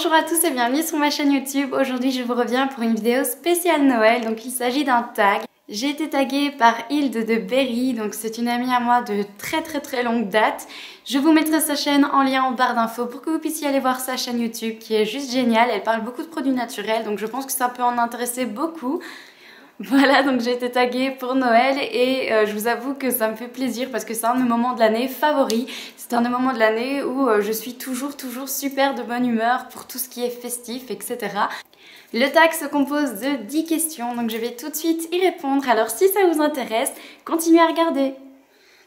Bonjour à tous et bienvenue sur ma chaîne YouTube. Aujourd'hui je vous reviens pour une vidéo spéciale Noël, donc il s'agit d'un tag. J'ai été taguée par Hilde de Berry, donc c'est une amie à moi de très longue date. Je vous mettrai sa chaîne en lien en barre d'infos pour que vous puissiez aller voir sa chaîne YouTube qui est juste géniale. Elle parle beaucoup de produits naturels, donc je pense que ça peut en intéresser beaucoup. Voilà, donc j'ai été taguée pour Noël et je vous avoue que ça me fait plaisir parce que c'est un de mes moments de l'année favoris. C'est un des moments de l'année où je suis toujours super de bonne humeur pour tout ce qui est festif, etc. Le tag se compose de 10 questions, donc je vais tout de suite y répondre. Alors si ça vous intéresse, continuez à regarder.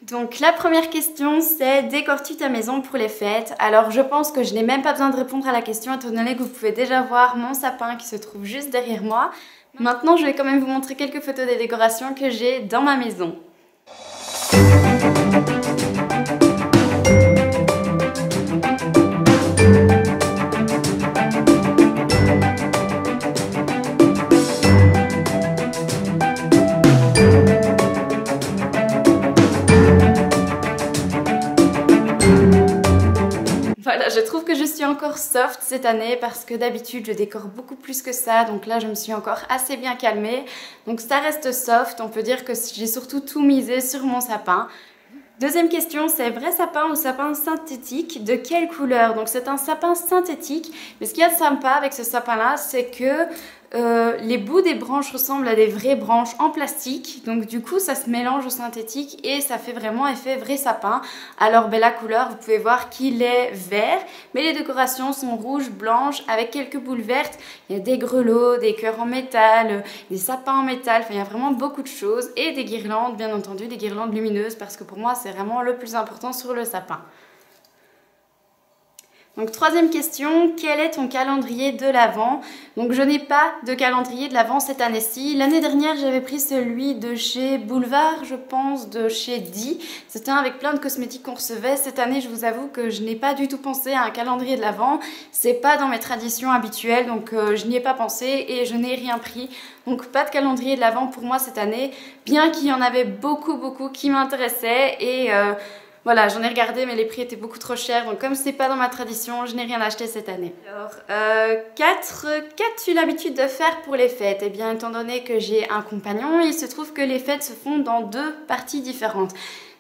Donc la première question c'est: décores-tu ta maison pour les fêtes? Alors je pense que je n'ai même pas besoin de répondre à la question étant donné que vous pouvez déjà voir mon sapin qui se trouve juste derrière moi. Maintenant je vais quand même vous montrer quelques photos des décorations que j'ai dans ma maison. Voilà, je trouve que je suis encore soft cette année parce que d'habitude je décore beaucoup plus que ça, donc là je me suis encore assez bien calmée. Donc ça reste soft, on peut dire que j'ai surtout tout misé sur mon sapin. Deuxième question, c'est vrai sapin ou sapin synthétique? De quelle couleur? Donc c'est un sapin synthétique, mais ce qu'il y a de sympa avec ce sapin là, c'est que les bouts des branches ressemblent à des vraies branches en plastique, donc du coup ça se mélange au synthétique et ça fait vraiment effet vrai sapin. Alors la couleur, vous pouvez voir qu'il est vert, mais les décorations sont rouges, blanches, avec quelques boules vertes. Il y a des grelots, des cœurs en métal, des sapins en métal, enfin il y a vraiment beaucoup de choses, et des guirlandes, bien entendu, des guirlandes lumineuses, parce que pour moi c'est vraiment le plus important sur le sapin. Donc troisième question, quel est ton calendrier de l'Avent? Donc je n'ai pas de calendrier de l'Avent cette année-ci. L'année dernière j'avais pris celui de chez Boulevard, je pense, de chez Di. C'était un avec plein de cosmétiques qu'on recevait. Cette année je vous avoue que je n'ai pas du tout pensé à un calendrier de l'Avent. C'est pas dans mes traditions habituelles, donc je n'y ai pas pensé et je n'ai rien pris. Donc pas de calendrier de l'Avent pour moi cette année, bien qu'il y en avait beaucoup qui m'intéressaient et voilà, j'en ai regardé mais les prix étaient beaucoup trop chers, donc comme c'est pas dans ma tradition, je n'ai rien acheté cette année. Alors, qu'as-tu l'habitude de faire pour les fêtes? Eh bien, étant donné que j'ai un compagnon, il se trouve que les fêtes se font dans deux parties différentes.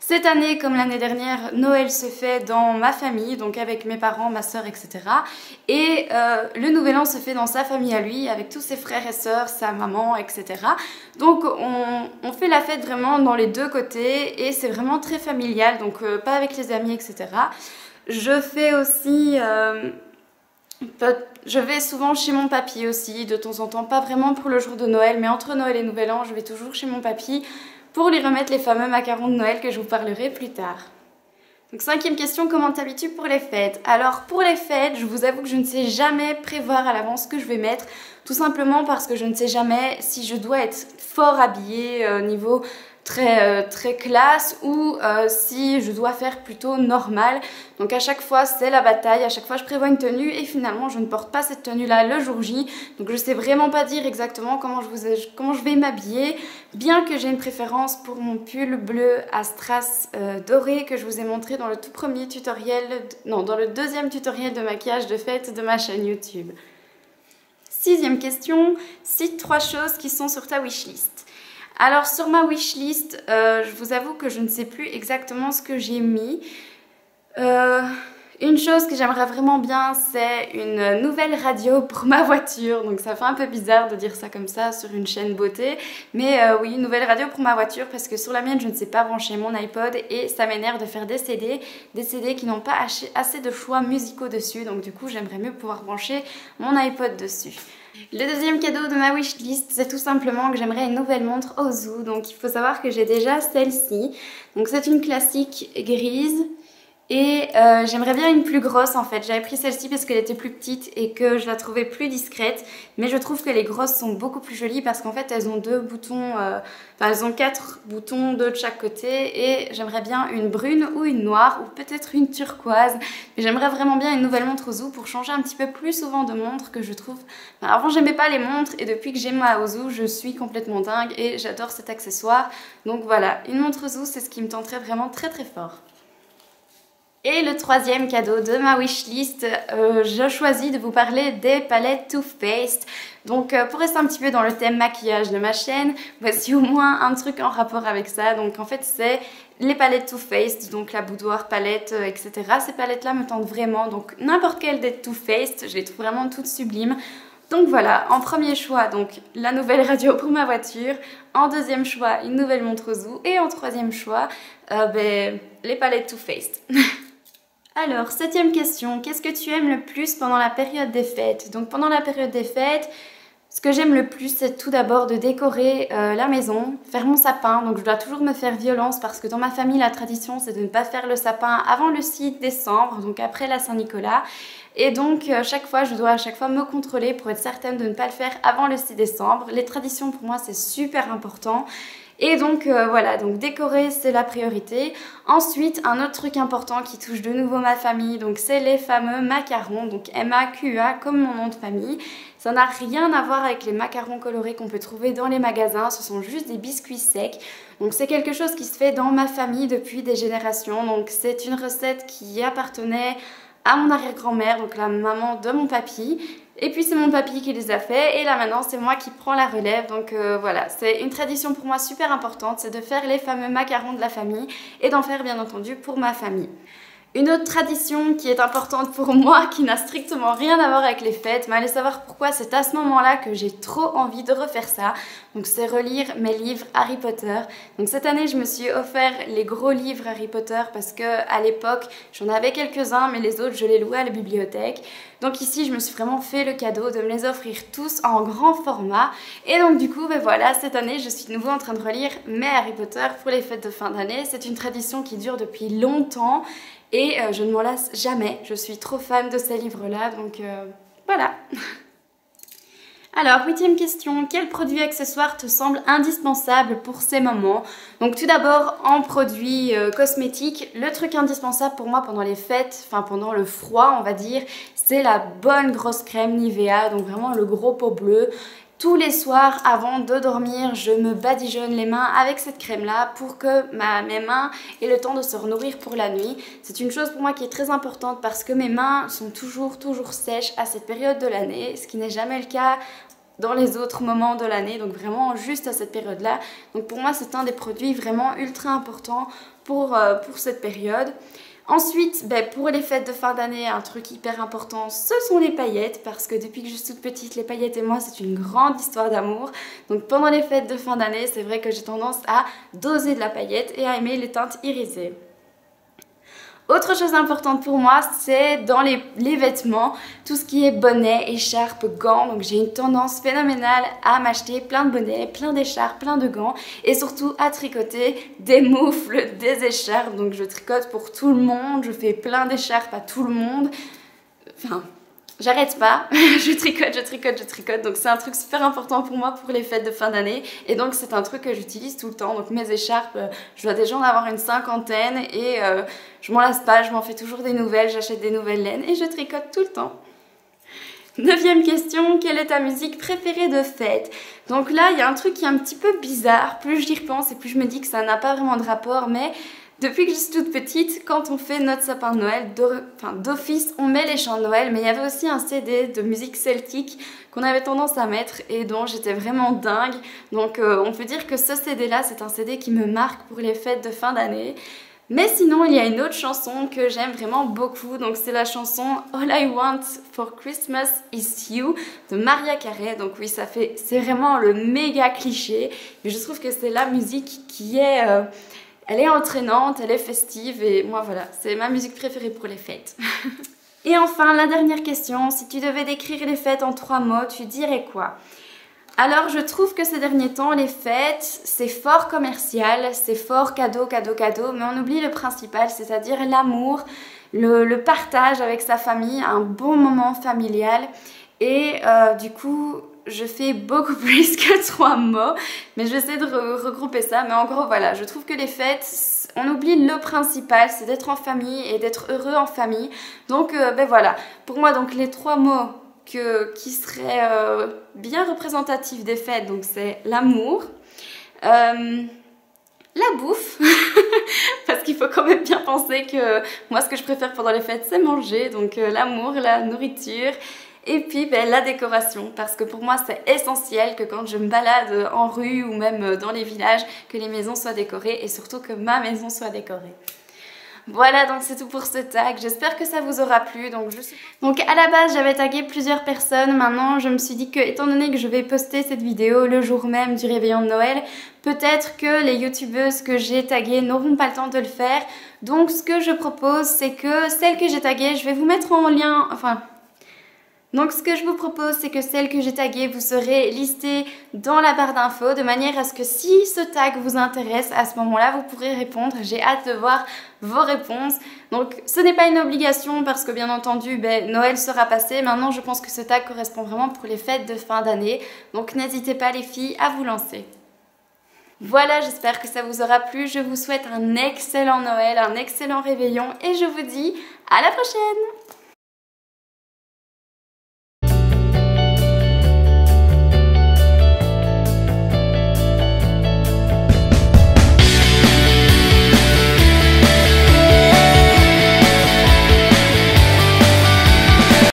Cette année, comme l'année dernière, Noël se fait dans ma famille, donc avec mes parents, ma soeur, etc. Et le Nouvel An se fait dans sa famille à lui, avec tous ses frères et sœurs, sa maman, etc. Donc on fait la fête vraiment dans les deux côtés et c'est vraiment très familial, donc pas avec les amis, etc. Je fais aussi... je vais souvent chez mon papy aussi, de temps en temps, pas vraiment pour le jour de Noël, mais entre Noël et Nouvel An, je vais toujours chez mon papy pour lui remettre les fameux macarons de Noël que je vous parlerai plus tard. Donc cinquième question, comment t'habitues pour les fêtes? Alors pour les fêtes, je vous avoue que je ne sais jamais prévoir à l'avance ce que je vais mettre, tout simplement parce que je ne sais jamais si je dois être fort habillée niveau très classe ou si je dois faire plutôt normal. Donc à chaque fois c'est la bataille, à chaque fois je prévois une tenue et finalement je ne porte pas cette tenue là le jour J. Donc je sais vraiment pas dire exactement comment je vais m'habiller, bien que j'ai une préférence pour mon pull bleu à strass doré que je vous ai montré dans le tout premier tutoriel, non, dans le deuxième tutoriel de maquillage de fête de ma chaîne YouTube. Sixième question, cite 3 choses qui sont sur ta wishlist. Alors sur ma wishlist, je vous avoue que je ne sais plus exactement ce que j'ai mis. Une chose que j'aimerais vraiment bien, c'est une nouvelle radio pour ma voiture. Donc ça fait un peu bizarre de dire ça comme ça sur une chaîne beauté. Mais oui, une nouvelle radio pour ma voiture parce que sur la mienne, je ne sais pas brancher mon iPod et ça m'énerve de faire des CD qui n'ont pas assez de choix musicaux dessus. Donc du coup, j'aimerais mieux pouvoir brancher mon iPod dessus. Le deuxième cadeau de ma wishlist, c'est tout simplement que j'aimerais une nouvelle montre Ozu. Donc il faut savoir que j'ai déjà celle-ci. Donc c'est une classique grise. Et j'aimerais bien une plus grosse en fait. J'avais pris celle-ci parce qu'elle était plus petite et que je la trouvais plus discrète. Mais je trouve que les grosses sont beaucoup plus jolies parce qu'en fait elles ont deux boutons, enfin elles ont 4 boutons, 2 de chaque côté. Et j'aimerais bien une brune ou une noire ou peut-être une turquoise. Mais j'aimerais vraiment bien une nouvelle montre Ozu pour changer un petit peu plus souvent de montre que je trouve. Enfin, avant j'aimais pas les montres et depuis que j'ai ma Ozu je suis complètement dingue et j'adore cet accessoire. Donc voilà, une montre Ozu c'est ce qui me tenterait vraiment très fort. Et le troisième cadeau de ma wishlist, je choisis de vous parler des palettes Too Faced. Donc pour rester un petit peu dans le thème maquillage de ma chaîne, voici au moins un truc en rapport avec ça. Donc en fait c'est les palettes Too Faced, donc la boudoir palette, etc. Ces palettes là me tentent vraiment, donc n'importe quelle des Too Faced, je les trouve vraiment toutes sublimes. Donc voilà, en premier choix, donc la nouvelle radio pour ma voiture. En deuxième choix, une nouvelle montre aux Zoo. Et en troisième choix, les palettes Too Faced. Alors, septième question, qu'est-ce que tu aimes le plus pendant la période des fêtes? Donc pendant la période des fêtes, ce que j'aime le plus, c'est tout d'abord de décorer la maison, faire mon sapin. Donc je dois toujours me faire violence parce que dans ma famille, la tradition, c'est de ne pas faire le sapin avant le 6 décembre, donc après la Saint-Nicolas. Et donc chaque fois, je dois à chaque fois me contrôler pour être certaine de ne pas le faire avant le 6 décembre. Les traditions, pour moi, c'est super important. Et donc voilà, donc décorer c'est la priorité. Ensuite, un autre truc important qui touche de nouveau ma famille, donc c'est les fameux macarons, donc MAQA comme mon nom de famille. Ça n'a rien à voir avec les macarons colorés qu'on peut trouver dans les magasins, ce sont juste des biscuits secs. Donc c'est quelque chose qui se fait dans ma famille depuis des générations, donc c'est une recette qui appartenait à mon arrière-grand-mère, donc la maman de mon papy. Et puis c'est mon papy qui les a fait et là maintenant c'est moi qui prends la relève. Donc voilà, c'est une tradition pour moi super importante, c'est de faire les fameux macarons de la famille et d'en faire bien entendu pour ma famille. Une autre tradition qui est importante pour moi, qui n'a strictement rien à voir avec les fêtes, mais allez savoir pourquoi, c'est à ce moment-là que j'ai trop envie de refaire ça. Donc c'est relire mes livres Harry Potter. Donc cette année, je me suis offert les gros livres Harry Potter parce que à l'époque, j'en avais quelques-uns, mais les autres, je les louais à la bibliothèque. Donc ici, je me suis vraiment fait le cadeau de me les offrir tous en grand format. Et donc du coup, ben voilà, cette année, je suis de nouveau en train de relire mes Harry Potter pour les fêtes de fin d'année. C'est une tradition qui dure depuis longtemps. Et je ne m'en lasse jamais, je suis trop fan de ces livres-là, donc voilà. Alors, huitième question, quel produit accessoire te semble indispensable pour ces moments? Donc tout d'abord, en produit cosmétique, le truc indispensable pour moi pendant les fêtes, enfin pendant le froid on va dire, c'est la bonne grosse crème Nivea, donc vraiment le gros pot bleu. Tous les soirs, avant de dormir, je me badigeonne les mains avec cette crème-là pour que mes mains aient le temps de se renourrir pour la nuit. C'est une chose pour moi qui est très importante parce que mes mains sont toujours sèches à cette période de l'année, ce qui n'est jamais le cas dans les autres moments de l'année, donc vraiment juste à cette période-là. Donc pour moi, c'est un des produits vraiment ultra importants pour cette période. Ensuite, pour les fêtes de fin d'année, un truc hyper important, ce sont les paillettes, parce que depuis que je suis toute petite, les paillettes et moi, c'est une grande histoire d'amour. Donc pendant les fêtes de fin d'année, c'est vrai que j'ai tendance à doser de la paillette et à aimer les teintes irisées. Autre chose importante pour moi, c'est dans les vêtements, tout ce qui est bonnet, écharpe, gants. Donc j'ai une tendance phénoménale à m'acheter plein de bonnets, plein d'écharpes, plein de gants et surtout à tricoter des moufles, des écharpes. Donc je tricote pour tout le monde, je fais plein d'écharpes à tout le monde. Enfin, j'arrête pas, je tricote, donc c'est un truc super important pour moi pour les fêtes de fin d'année et donc c'est un truc que j'utilise tout le temps. Donc mes écharpes, je dois déjà en avoir une cinquantaine et je m'en lasse pas, je m'en fais toujours des nouvelles, j'achète des nouvelles laines et je tricote tout le temps. Neuvième question, quelle est ta musique préférée de fête? Donc là, il y a un truc qui est un petit peu bizarre, plus j'y repense et plus je me dis que ça n'a pas vraiment de rapport, mais depuis que je suis toute petite, quand on fait notre sapin de Noël, d'office, on met les chants de Noël, mais il y avait aussi un CD de musique celtique qu'on avait tendance à mettre et dont j'étais vraiment dingue. Donc on peut dire que ce CD-là, c'est un CD qui me marque pour les fêtes de fin d'année. Mais sinon, il y a une autre chanson que j'aime vraiment beaucoup, donc c'est la chanson All I Want for Christmas is You de Mariah Carey. Donc oui, c'est vraiment le méga cliché, mais je trouve que c'est la musique qui est... elle est entraînante, elle est festive et moi voilà, c'est ma musique préférée pour les fêtes. Et enfin, la dernière question, si tu devais décrire les fêtes en 3 mots, tu dirais quoi? Alors je trouve que ces derniers temps, les fêtes, c'est fort commercial, c'est fort cadeau, mais on oublie le principal, c'est-à-dire l'amour, le partage avec sa famille, un bon moment familial et du coup... je fais beaucoup plus que 3 mots, mais je vais essayer de regrouper ça. Mais en gros, voilà, je trouve que les fêtes, on oublie le principal, c'est d'être en famille et d'être heureux en famille. Donc, voilà, pour moi, donc les 3 mots qui seraient bien représentatifs des fêtes, donc c'est l'amour, la bouffe, parce qu'il faut quand même bien penser que moi ce que je préfère pendant les fêtes c'est manger, donc l'amour, la nourriture et puis la décoration, parce que pour moi c'est essentiel que quand je me balade en rue ou même dans les villages, que les maisons soient décorées et surtout que ma maison soit décorée. Voilà, donc c'est tout pour ce tag, j'espère que ça vous aura plu. Donc à la base j'avais tagué plusieurs personnes, maintenant je me suis dit que étant donné que je vais poster cette vidéo le jour même du réveillon de Noël, peut-être que les youtubeuses que j'ai taguées n'auront pas le temps de le faire. Donc ce que je propose c'est que celles que j'ai taguées, je vais vous mettre en lien, donc ce que je vous propose, c'est que celles que j'ai taguées, vous serez listées dans la barre d'infos, de manière à ce que si ce tag vous intéresse, à ce moment-là, vous pourrez répondre. J'ai hâte de voir vos réponses. Donc ce n'est pas une obligation parce que bien entendu, Noël sera passé. Maintenant, je pense que ce tag correspond vraiment pour les fêtes de fin d'année. Donc n'hésitez pas les filles à vous lancer. Voilà, j'espère que ça vous aura plu. Je vous souhaite un excellent Noël, un excellent réveillon et je vous dis à la prochaine!